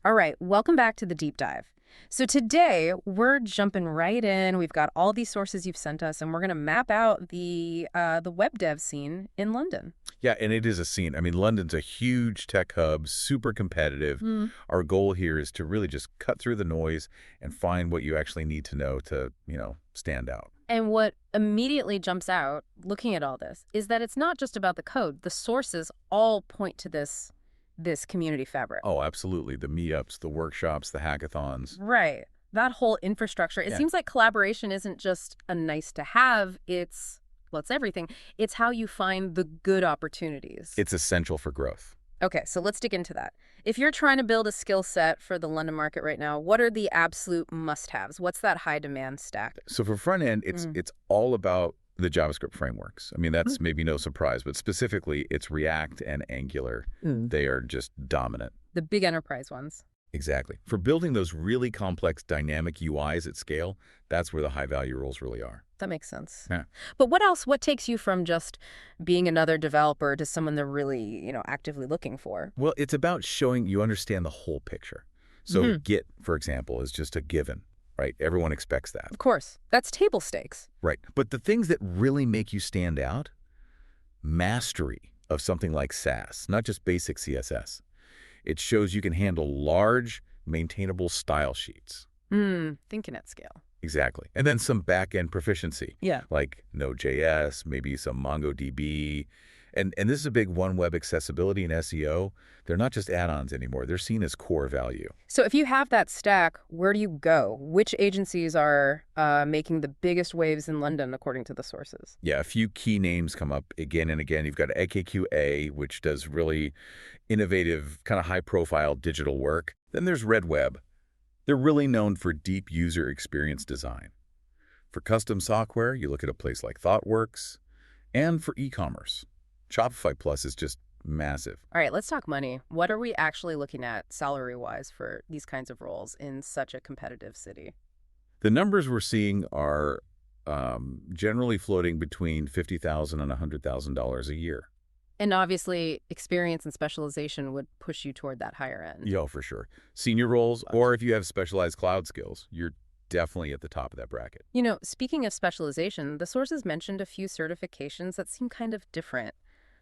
All right, welcome back to the deep dive. So today we're jumping right in. We've got all these sources you've sent us, and we're going to map out the web dev scene in London. Yeah, and it is a scene. I mean, London's a huge tech hub, super competitive. Our goal here is to really just cut through the noise and find what you actually need to know to, stand out. And what immediately jumps out, looking at all this, is that it's not just about the code. The sources all point to this community fabric. Oh, absolutely. The meetups, the workshops, the hackathons. Right. That whole infrastructure. It seems like collaboration isn't just a nice to have. It's everything. It's how you find the good opportunities. It's essential for growth. Okay, so let's dig into that. If you're trying to build a skill set for the London market right now, what are the absolute must-haves? What's that high demand stack? So for front end, it's all about the JavaScript frameworks. I mean, that's maybe no surprise, but specifically it's React and Angular. They are just dominant. The big enterprise ones. Exactly. For building those really complex dynamic UIs at scale, that's where the high-value roles really are. That makes sense. Yeah. But what else? What takes you from just being another developer to someone they're really, actively looking for? Well, it's about showing you understand the whole picture. So Git, for example, is just a given, right? Everyone expects that. Of course. That's table stakes. Right. But the things that really make you stand out, mastery of something like Sass, not just basic CSS. It shows you can handle large, maintainable style sheets. Thinking at scale. Exactly. And then some back-end proficiency. Yeah. Like Node.js, maybe some MongoDB. And this is a big one, web accessibility and SEO. They're not just add-ons anymore. They're seen as core value. So if you have that stack, where do you go? Which agencies are making the biggest waves in London, according to the sources? Yeah, a few key names come up again and again. You've got AKQA, which does really innovative, kind of high-profile digital work. Then there's Red Web. They're really known for deep user experience design. For custom software, you look at a place like ThoughtWorks. And for e-commerce, Shopify Plus is just massive. All right, let's talk money. What are we actually looking at salary-wise for these kinds of roles in such a competitive city? The numbers we're seeing are generally floating between $50,000 and $100,000 a year. And obviously, experience and specialization would push you toward that higher end. Yeah, for sure. Senior roles, or if you have specialized cloud skills, you're definitely at the top of that bracket. Speaking of specialization, the sources mentioned a few certifications that seem kind of different,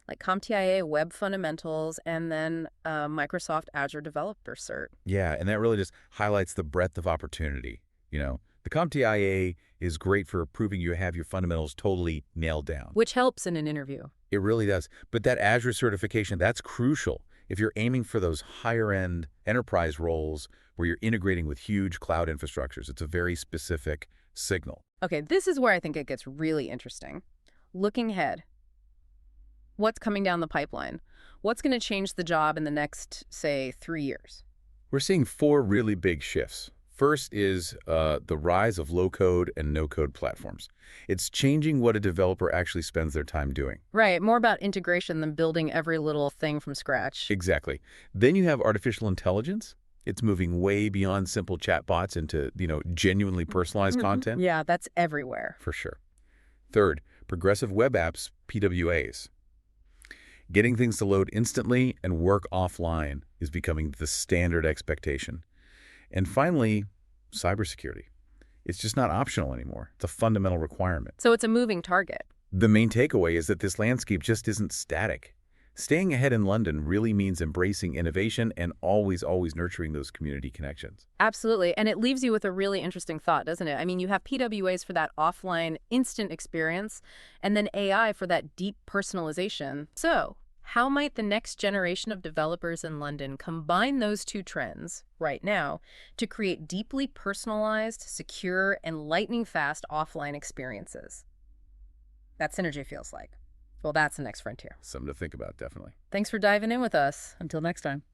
like CompTIA Web Fundamentals and then Microsoft Azure Developer Cert. Yeah, and that really just highlights the breadth of opportunity. The CompTIA is great for proving you have your fundamentals totally nailed down. Which helps in an interview. It really does. But that Azure certification, that's crucial if you're aiming for those higher-end enterprise roles where you're integrating with huge cloud infrastructures. It's a very specific signal. Okay, this is where I think it gets really interesting. Looking ahead, what's coming down the pipeline? What's going to change the job in the next, say, 3 years? We're seeing 4 really big shifts. First is the rise of low-code and no-code platforms. It's changing what a developer actually spends their time doing. Right, more about integration than building every little thing from scratch. Exactly. Then you have artificial intelligence. It's moving way beyond simple chatbots into, genuinely personalized content. Yeah, that's everywhere. For sure. Third, progressive web apps, PWAs. Getting things to load instantly and work offline is becoming the standard expectation. And finally, cybersecurity. It's just not optional anymore. It's a fundamental requirement. So it's a moving target. The main takeaway is that this landscape just isn't static. Staying ahead in London really means embracing innovation and always nurturing those community connections. Absolutely. And it leaves you with a really interesting thought, doesn't it? I mean, you have PWAs for that offline instant experience and then AI for that deep personalization. So how might the next generation of developers in London combine those two trends right now to create deeply personalized, secure, and lightning-fast offline experiences? That synergy feels like. Well, that's the next frontier. Something to think about, definitely. Thanks for diving in with us. Until next time.